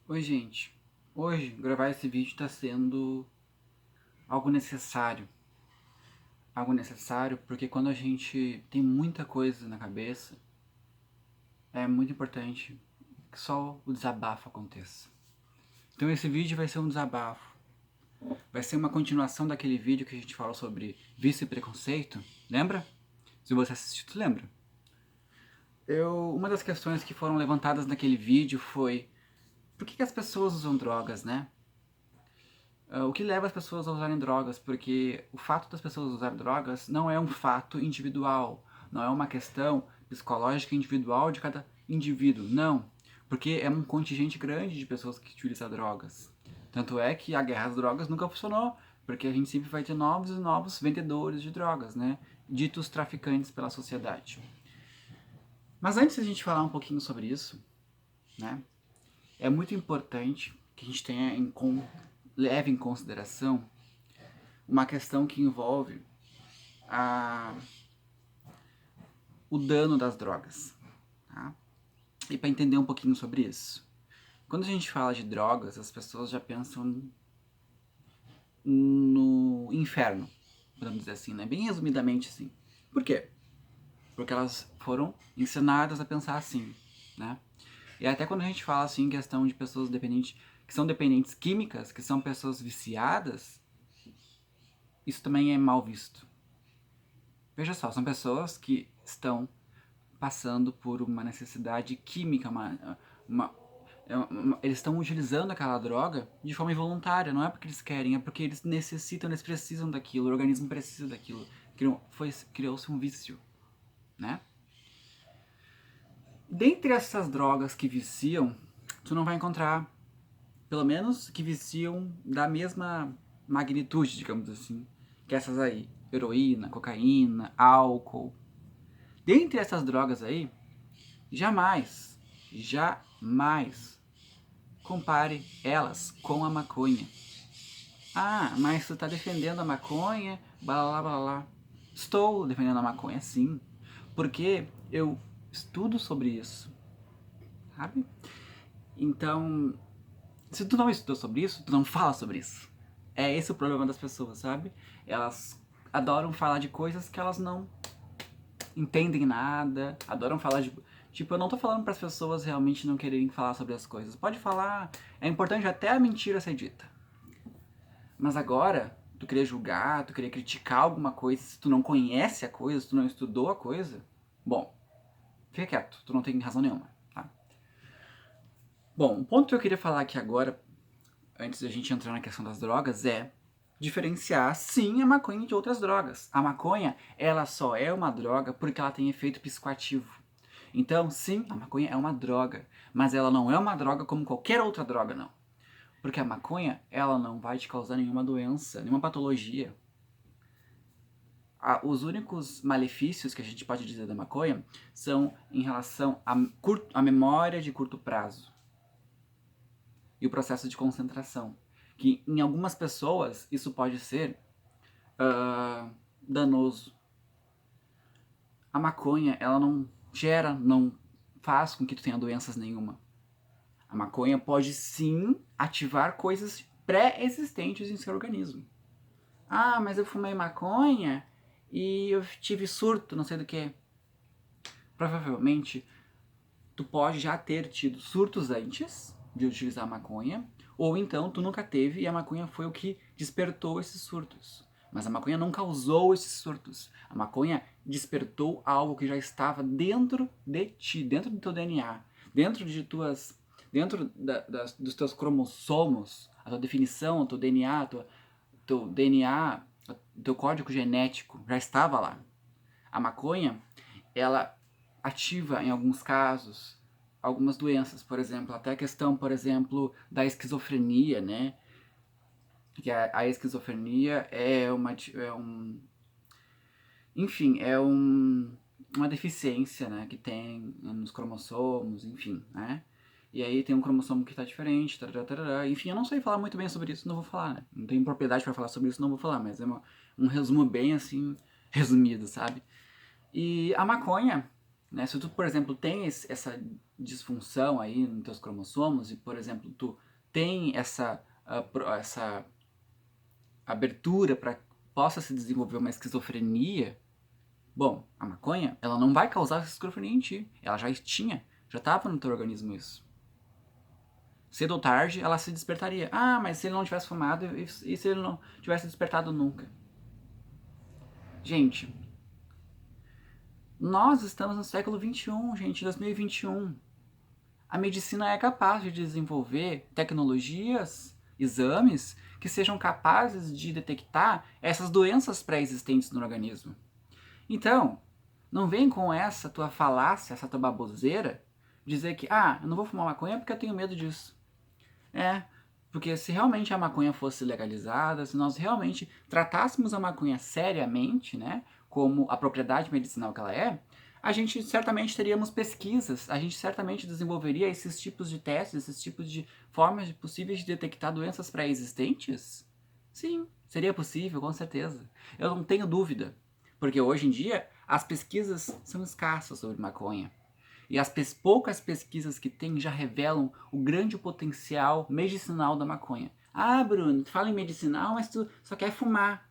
Oi, gente. Hoje, gravar esse vídeo está sendo algo necessário. Algo necessário porque quando a gente tem muita coisa na cabeça, é muito importante que só o desabafo aconteça. Então esse vídeo vai ser um desabafo. Vai ser uma continuação daquele vídeo que a gente falou sobre vício e preconceito. Lembra? Se você assistiu, tu lembra? Uma das questões que foram levantadas naquele vídeo foi: por que as pessoas usam drogas, né? O que leva as pessoas a usarem drogas, porque o fato das pessoas usarem drogas não é um fato individual, não é uma questão psicológica individual de cada indivíduo, não, porque é um contingente grande de pessoas que utilizam drogas. Tanto é que a guerra às drogas nunca funcionou, porque a gente sempre vai ter novos e novos vendedores de drogas, né? Ditos traficantes pela sociedade. Mas antes de a gente falar um pouquinho sobre isso, né? É muito importante que a gente leve em consideração uma questão que envolve a, o dano das drogas. Tá? E para entender um pouquinho sobre isso. Quando a gente fala de drogas, as pessoas já pensam no inferno, podemos dizer assim, né? Bem resumidamente assim. Por quê? Porque elas foram ensinadas a pensar assim, né? E até quando a gente fala assim em questão de pessoas dependentes, que são dependentes químicas, que são pessoas viciadas, isso também é mal visto. Veja só, são pessoas que estão passando por uma necessidade química, uma, eles estão utilizando aquela droga de forma involuntária, não é porque eles querem, é porque eles necessitam, eles precisam daquilo, o organismo precisa daquilo. Criou-se um vício, né? Dentre essas drogas que viciam, tu não vai encontrar, pelo menos que viciam da mesma magnitude, digamos assim, que essas aí. Heroína, cocaína, álcool. Dentre essas drogas aí, jamais, jamais compare elas com a maconha. Ah, mas tu tá defendendo a maconha, blá blá blá blá. Estou defendendo a maconha, sim, porque eu estudo sobre isso, sabe? Então, se tu não estudou sobre isso, tu não fala sobre isso. É esse o problema das pessoas, sabe? Elas adoram falar de coisas que elas não entendem nada, adoram falar de. Tipo, eu não tô falando para as pessoas realmente não quererem falar sobre as coisas. Pode falar, é importante até a mentira ser dita. Mas agora, tu querer julgar, tu querer criticar alguma coisa, se tu não conhece a coisa, se tu não estudou a coisa, bom, fica quieto, tu não tem razão nenhuma, tá? Bom, o ponto que eu queria falar aqui agora, antes da gente entrar na questão das drogas, é diferenciar, sim, a maconha de outras drogas. A maconha, ela só é uma droga porque ela tem efeito psicoativo. Então, sim, a maconha é uma droga, mas ela não é uma droga como qualquer outra droga, não. Porque a maconha, ela não vai te causar nenhuma doença, nenhuma patologia. Os únicos malefícios que a gente pode dizer da maconha são em relação à memória de curto prazo e o processo de concentração. Que em algumas pessoas isso pode ser danoso. A maconha, ela não gera, não faz com que tu tenha doenças nenhuma. A maconha pode sim ativar coisas pré-existentes em seu organismo. Ah, mas eu fumei maconha e eu tive surto, não sei do que. Provavelmente tu pode já ter tido surtos antes de utilizar a maconha, ou então tu nunca teve e a maconha foi o que despertou esses surtos. Mas a maconha não causou esses surtos. A maconha despertou algo que já estava dentro de ti, dentro do teu DNA, dentro de tuas, dos teus cromossomos, a tua definição, o teu DNA, teu DNA, teu código genético já estava lá. A maconha, ela ativa em alguns casos algumas doenças, por exemplo, até a questão, por exemplo, da esquizofrenia, né? Que a esquizofrenia enfim, uma deficiência, né, que tem nos cromossomos, enfim, né? E aí tem um cromossomo que está diferente, tarará, tarará. Enfim, eu não sei falar muito bem sobre isso, não vou falar, né? Não tenho propriedade para falar sobre isso, não vou falar, mas é um resumo bem assim, resumido, sabe? E a maconha, né? Se tu, por exemplo, tem essa disfunção aí nos teus cromossomos e, por exemplo, tu tem essa abertura para possa se desenvolver uma esquizofrenia, bom, a maconha, ela não vai causar esquizofrenia em ti. Ela já tinha, já estava no teu organismo isso. Cedo ou tarde, ela se despertaria. Ah, mas se ele não tivesse fumado e se ele não tivesse despertado nunca? Gente, nós estamos no século XXI, gente, 2021. A medicina é capaz de desenvolver tecnologias, exames, que sejam capazes de detectar essas doenças pré-existentes no organismo. Então, não vem com essa tua falácia, essa tua baboseira, dizer que, eu não vou fumar maconha porque eu tenho medo disso. Porque se realmente a maconha fosse legalizada, se nós realmente tratássemos a maconha seriamente, né, como a propriedade medicinal que ela é, a gente certamente teríamos pesquisas, a gente certamente desenvolveria esses tipos de testes, esses tipos de formas possíveis de detectar doenças pré-existentes? Sim, seria possível, com certeza. Eu não tenho dúvida, porque hoje em dia as pesquisas são escassas sobre maconha. E as poucas pesquisas que tem já revelam o grande potencial medicinal da maconha. Ah, Bruno, tu fala em medicinal, mas tu só quer fumar.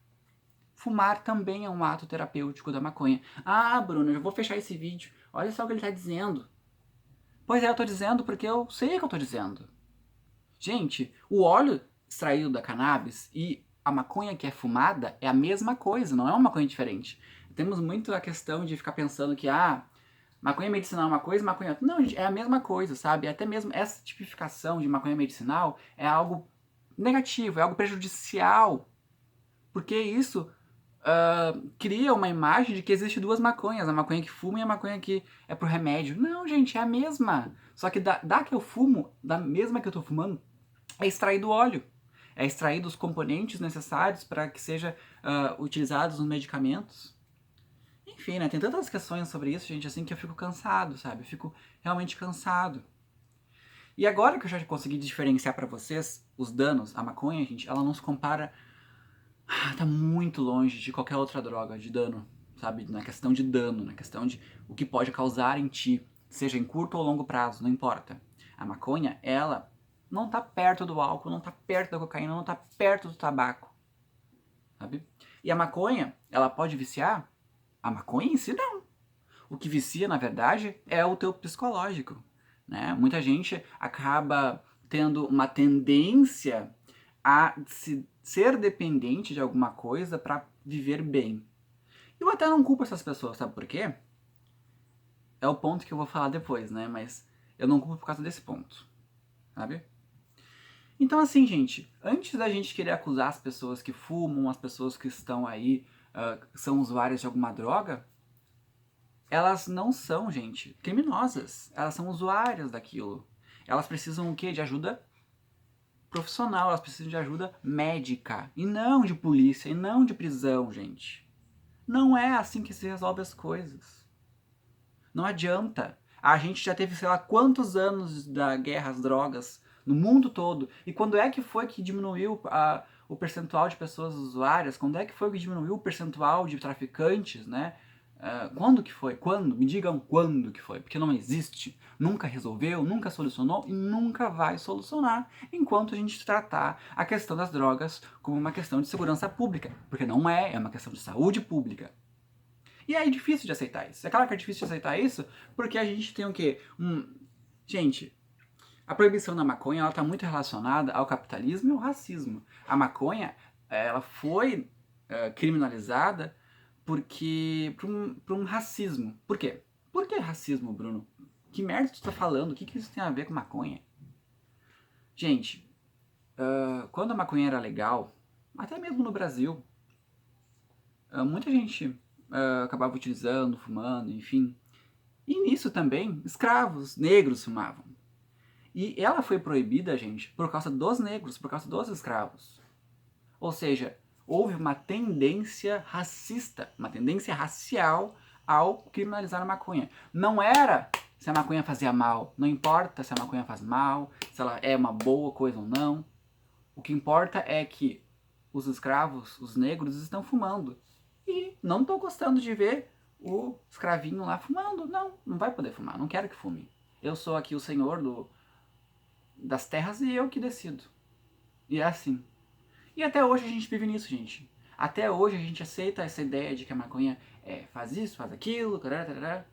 Fumar também é um ato terapêutico da maconha. Ah, Bruno, eu já vou fechar esse vídeo. Olha só o que ele está dizendo. Pois é, eu estou dizendo porque eu sei o que eu estou dizendo. Gente, o óleo extraído da cannabis e a maconha que é fumada é a mesma coisa, não é uma maconha diferente. Temos muito a questão de ficar pensando que, maconha medicinal é uma coisa, maconha é outra. Não, gente, é a mesma coisa, sabe? Até mesmo essa tipificação de maconha medicinal é algo negativo, é algo prejudicial. Porque isso cria uma imagem de que existe duas maconhas, a maconha que fuma e a maconha que é pro remédio. Não, gente, é a mesma. Só que da que eu fumo, da mesma que eu tô fumando, é extraído óleo. É extraído os componentes necessários para que seja utilizados nos medicamentos. Enfim, né? Tem tantas questões sobre isso, gente, assim que eu fico cansado, sabe? Eu fico realmente cansado. E agora que eu já consegui diferenciar para vocês os danos, a maconha, gente, ela não se compara, tá muito longe de qualquer outra droga de dano, sabe? Na questão de dano, na questão de o que pode causar em ti, seja em curto ou longo prazo, não importa. A maconha, ela não tá perto do álcool, não tá perto da cocaína, não tá perto do tabaco, sabe? E a maconha, ela pode viciar? A maconha em si não. O que vicia, na verdade, é o teu psicológico, né? Muita gente acaba tendo uma tendência a ser dependente de alguma coisa para viver bem. Eu até não culpo essas pessoas, sabe por quê? É o ponto que eu vou falar depois, né? Mas eu não culpo por causa desse ponto, sabe? Então assim, gente, antes da gente querer acusar as pessoas que fumam, as pessoas que estão aí, são usuários de alguma droga, elas não são, gente, criminosas. Elas são usuárias daquilo. Elas precisam o quê? De ajuda profissional, elas precisam de ajuda médica. E não de polícia, e não de prisão, gente. Não é assim que se resolve as coisas. Não adianta. A gente já teve, sei lá, quantos anos da guerra às drogas no mundo todo. E quando é que foi que diminuiu o percentual de pessoas usuárias? Quando é que foi que diminuiu o percentual de traficantes, né? Quando que foi? Quando? Me digam quando que foi. Porque não existe. Nunca resolveu, nunca solucionou e nunca vai solucionar enquanto a gente tratar a questão das drogas como uma questão de segurança pública. Porque não é uma questão de saúde pública. E é difícil de aceitar isso. É claro que é difícil de aceitar isso porque a gente tem o quê? Gente, a proibição da maconha ela está muito relacionada ao capitalismo e ao racismo. A maconha ela foi criminalizada por um racismo. Por quê? Por que racismo, Bruno? Que merda tu tá falando? O que isso tem a ver com maconha? Gente, quando a maconha era legal, até mesmo no Brasil, muita gente acabava utilizando, fumando, enfim. E nisso também, escravos negros fumavam. E ela foi proibida, gente, por causa dos negros, por causa dos escravos. Ou seja, houve uma tendência racista, uma tendência racial ao criminalizar a maconha. Não era se a maconha fazia mal, não importa se a maconha faz mal, se ela é uma boa coisa ou não. O que importa é que os escravos, os negros, estão fumando. E não estão gostando de ver o escravinho lá fumando. Não, não vai poder fumar, não quero que fume. Eu sou aqui o senhor das terras e eu que decido. E é assim. E até hoje a gente vive nisso, gente. Até hoje a gente aceita essa ideia de que a maconha faz isso, faz aquilo, tarará.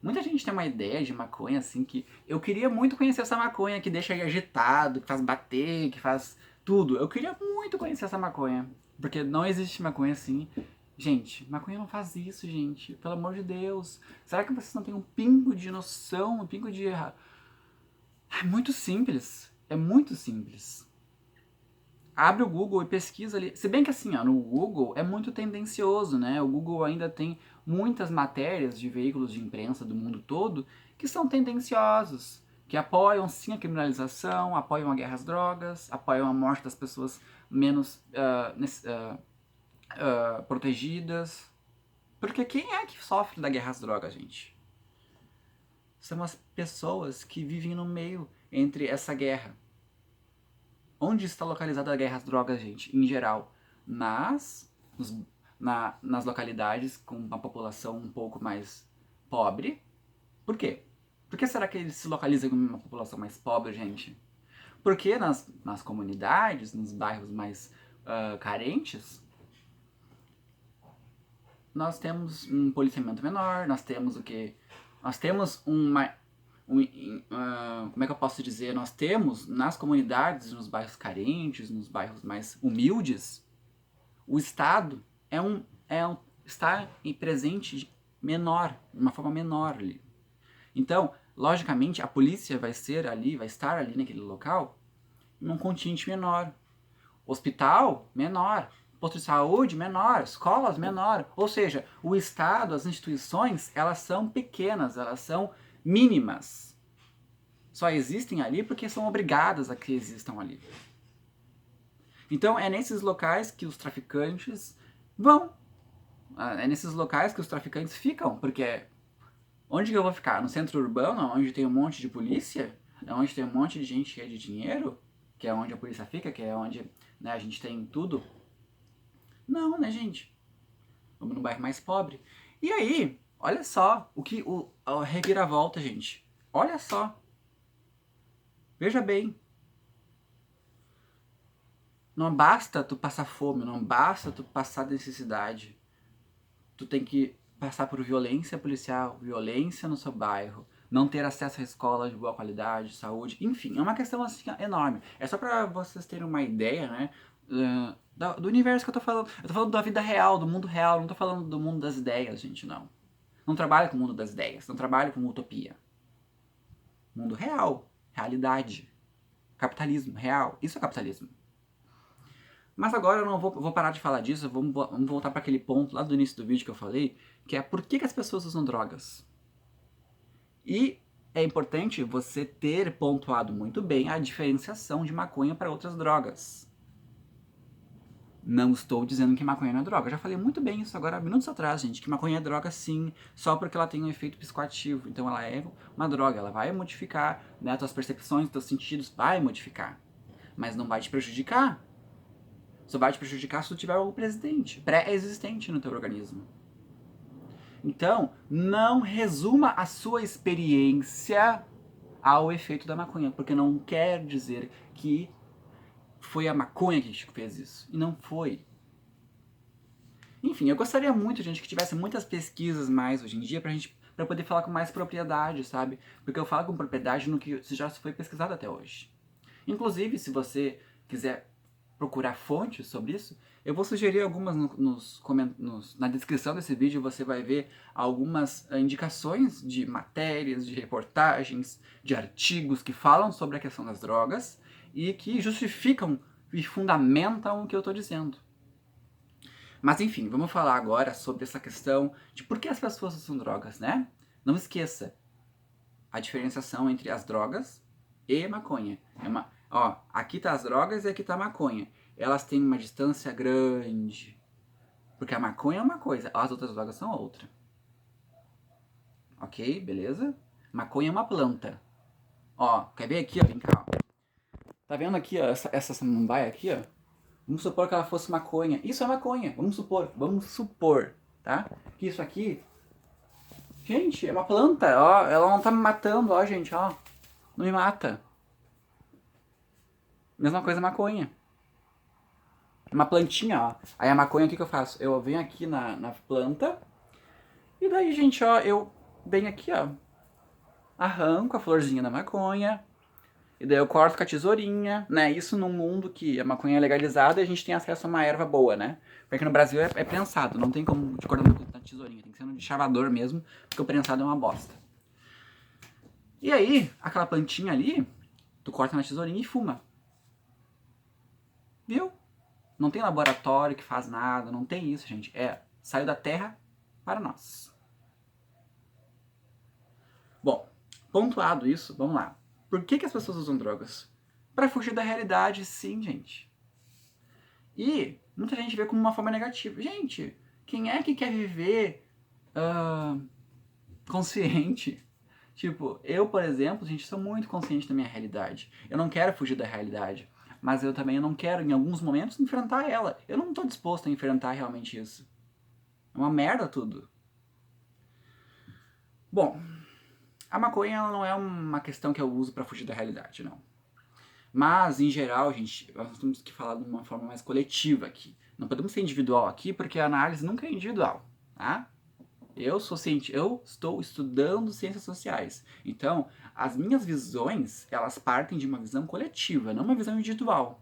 Muita gente tem uma ideia de maconha assim que eu queria muito conhecer essa maconha que deixa aí agitado, que faz bater, que faz tudo. Eu queria muito conhecer essa maconha, porque não existe maconha assim. Gente, maconha não faz isso, gente. Pelo amor de Deus. Será que vocês não têm um pingo de noção, um pingo de... É muito simples. É muito simples. Abre o Google e pesquisa ali. Se bem que assim, ó, no Google é muito tendencioso, né? O Google ainda tem muitas matérias de veículos de imprensa do mundo todo que são tendenciosos, que apoiam sim a criminalização, apoiam a guerra às drogas, apoiam a morte das pessoas menos protegidas. Porque quem é que sofre da guerra às drogas, gente? São as pessoas que vivem no meio entre essa guerra. Onde está localizada a guerra às drogas, gente? Em geral, nas localidades com uma população um pouco mais pobre. Por quê? Por que será que eles se localizam em uma população mais pobre, gente? Porque nas comunidades, nos bairros mais carentes, nós temos um policiamento menor, nós temos o quê? Nós temos como é que eu posso dizer? Nós temos nas comunidades, nos bairros carentes, nos bairros mais humildes, o Estado está presente menor, de uma forma menor ali. Então, logicamente, a polícia vai estar ali naquele local, num contingente menor. Hospital, menor. Posto de saúde, menor. Escolas, menor. Ou seja, o Estado, as instituições, elas são pequenas, elas são mínimas. Só existem ali porque são obrigadas a que existam ali. Então é nesses locais que os traficantes vão. É nesses locais que os traficantes ficam, porque onde que eu vou ficar? No centro urbano, onde tem um monte de polícia? Onde tem um monte de gente cheia de dinheiro? Que é onde a polícia fica, que é onde, né, a gente tem tudo? Não, né, gente? Vamos no bairro mais pobre. E aí, olha só a reviravolta, gente. Olha só. Veja bem. Não basta tu passar fome, não basta tu passar necessidade. Tu tem que passar por violência policial, violência no seu bairro, não ter acesso a escolas de boa qualidade, saúde, enfim, é uma questão assim enorme. É só pra vocês terem uma ideia, né, do universo que eu tô falando. Eu tô falando da vida real, do mundo real, não tô falando do mundo das ideias, gente, não. Não trabalho com o mundo das ideias, não trabalho com utopia. Mundo real, realidade, capitalismo, real, isso é capitalismo. Mas agora eu não vou parar de falar disso, vamos voltar para aquele ponto lá do início do vídeo que eu falei, que é por que as pessoas usam drogas. E é importante você ter pontuado muito bem a diferenciação de maconha para outras drogas. Não estou dizendo que maconha não é droga, eu já falei muito bem isso agora minutos atrás, gente, que maconha é droga sim, só porque ela tem um efeito psicoativo, então ela é uma droga, ela vai modificar, né, tuas percepções, teus sentidos, vai modificar, mas não vai te prejudicar. Só vai te prejudicar se tu tiver algo pré-existente no teu organismo. Então, não resuma a sua experiência ao efeito da maconha, porque não quer dizer que foi a maconha que te fez isso. E não foi. Enfim, eu gostaria muito, gente, que tivesse muitas pesquisas mais hoje em dia pra poder falar com mais propriedade, sabe? Porque eu falo com propriedade no que já foi pesquisado até hoje. Inclusive, se você quiser procurar fontes sobre isso, eu vou sugerir algumas na descrição desse vídeo. Você vai ver algumas indicações de matérias, de reportagens, de artigos que falam sobre a questão das drogas e que justificam e fundamentam o que eu estou dizendo. Mas enfim, vamos falar agora sobre essa questão de por que as pessoas usam drogas, né? Não esqueça a diferenciação entre as drogas e maconha. Aqui tá as drogas e aqui tá a maconha. Elas têm uma distância grande. Porque a maconha é uma coisa, as outras drogas são outra. Ok? Beleza? Maconha é uma planta. Ó, quer ver aqui, ó? Vem cá, ó. Tá vendo aqui, ó, essa samambaia aqui, ó? Vamos supor que ela fosse maconha. Isso é maconha. Vamos supor, tá? Que isso aqui Gente, é uma planta, ó. Ela não tá me matando, ó, gente, ó. Não me mata. Mesma coisa a maconha. Uma plantinha, ó. Aí a maconha, o que eu faço? Eu venho aqui na planta. E daí, gente, ó, eu venho aqui, ó. Arranco a florzinha da maconha. E daí eu corto com a tesourinha, né? Isso num mundo que a maconha é legalizada e a gente tem acesso a uma erva boa, né? Porque no Brasil é prensado, não tem como de cortar na tesourinha, tem que ser no chavador mesmo, porque o prensado é uma bosta. E aí, aquela plantinha ali, tu corta na tesourinha e fuma. Viu? Não tem laboratório que faz nada, não tem isso, gente. Saiu da terra para nós. Bom, pontuado isso, vamos lá. Por que as pessoas usam drogas? Para fugir da realidade, sim, gente. E muita gente vê como uma forma negativa. Gente, quem é que quer viver consciente? Tipo, eu, por exemplo, gente, sou muito consciente da minha realidade. Eu não quero fugir da realidade. Mas eu também não quero, em alguns momentos, enfrentar ela. Eu não estou disposto a enfrentar realmente isso. É uma merda tudo. Bom, a maconha ela não é uma questão que eu uso para fugir da realidade, não. Mas, em geral, gente, nós temos que falar de uma forma mais coletiva aqui. Não podemos ser individual aqui, porque a análise nunca é individual, tá? Eu estou estudando ciências sociais. Então, as minhas visões, elas partem de uma visão coletiva, não uma visão individual.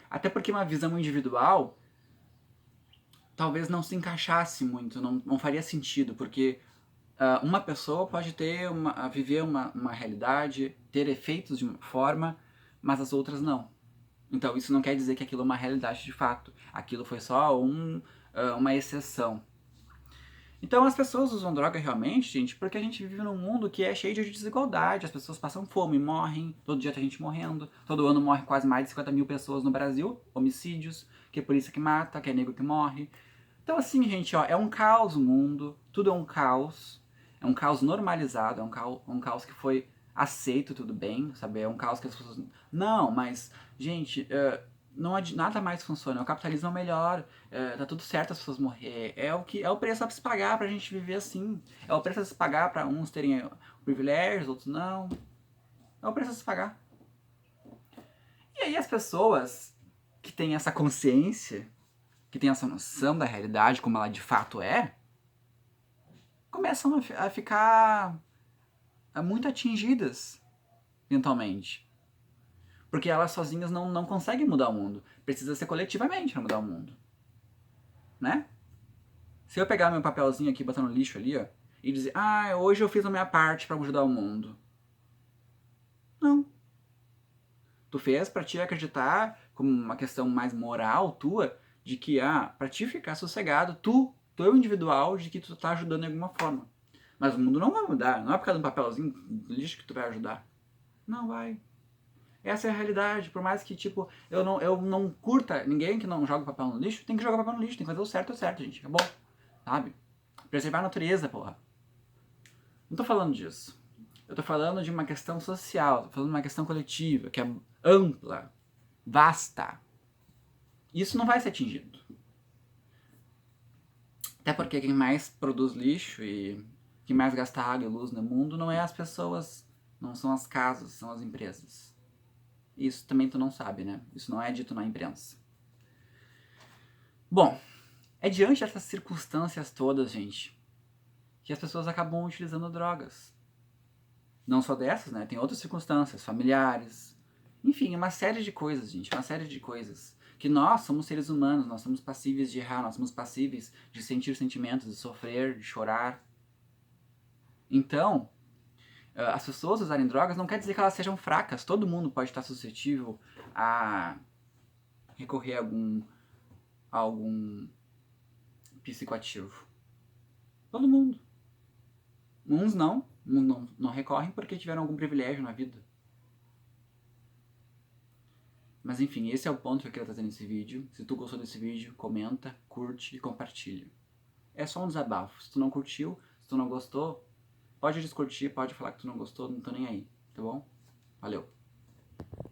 Até porque uma visão individual talvez não se encaixasse muito, não faria sentido, porque uma pessoa pode viver uma realidade, ter efeitos de uma forma, mas as outras não. Então isso não quer dizer que aquilo é uma realidade de fato. Aquilo foi só uma exceção. Então as pessoas usam droga realmente, gente, porque a gente vive num mundo que é cheio de desigualdade. As pessoas passam fome, morrem, todo dia tem gente morrendo. Todo ano morre quase mais de 50 mil pessoas no Brasil, homicídios, que é polícia que mata, que é negro que morre. Então assim, gente, ó, é um caos o mundo, tudo é um caos. É um caos normalizado, é um caos que foi aceito, tudo bem, sabe? É um caos que as pessoas... Não, mas, gente, não nada mais funciona. O capitalismo é o melhor, tá tudo certo as pessoas morrer. É o preço a se pagar pra gente viver assim. É o preço a se pagar pra uns terem privilégios, outros não. É o preço a se pagar. E aí as pessoas que têm essa consciência, que têm essa noção da realidade como ela de fato é, começam a ficar muito atingidas mentalmente. Porque elas sozinhas não conseguem mudar o mundo. Precisa ser coletivamente para mudar o mundo. Né? Se eu pegar meu papelzinho aqui e botar no lixo ali, ó, e dizer, hoje eu fiz a minha parte para ajudar o mundo. Não. Tu fez para te acreditar, como uma questão mais moral tua, de que, para te ficar sossegado, tu é individual, de que tu tá ajudando de alguma forma. Mas o mundo não vai mudar, não é por causa de um papelzinho de lixo que tu vai ajudar. Não vai. Essa é a realidade. Por mais que, tipo, eu não curta ninguém que não joga papel no lixo, tem que jogar papel no lixo, tem que fazer o certo, gente. Acabou. Sabe? Preservar a natureza, porra. Não tô falando disso. Eu tô falando de uma questão social, tô falando de uma questão coletiva, que é ampla, vasta. Isso não vai ser atingido. Até porque quem mais produz lixo e quem mais gasta água e luz no mundo não é as pessoas, não são as casas, são as empresas. Isso também tu não sabe, né? Isso não é dito na imprensa. Bom, é diante dessas circunstâncias todas, gente, que as pessoas acabam utilizando drogas. Não só dessas, né? Tem outras circunstâncias, familiares. Enfim, uma série de coisas, gente. Uma série de coisas. Que nós somos seres humanos, nós somos passíveis de errar, nós somos passíveis de sentir sentimentos, de sofrer, de chorar. Então, as pessoas usarem drogas não quer dizer que elas sejam fracas. Todo mundo pode estar suscetível a recorrer a algum psicoativo. Todo mundo. Uns não recorrem porque tiveram algum privilégio na vida. Mas enfim, esse é o ponto que eu queria trazer nesse vídeo. Se tu gostou desse vídeo, comenta, curte e compartilha. É só um desabafo. Se tu não curtiu, se tu não gostou, pode descurtir, pode falar que tu não gostou, não tô nem aí, tá bom? Valeu!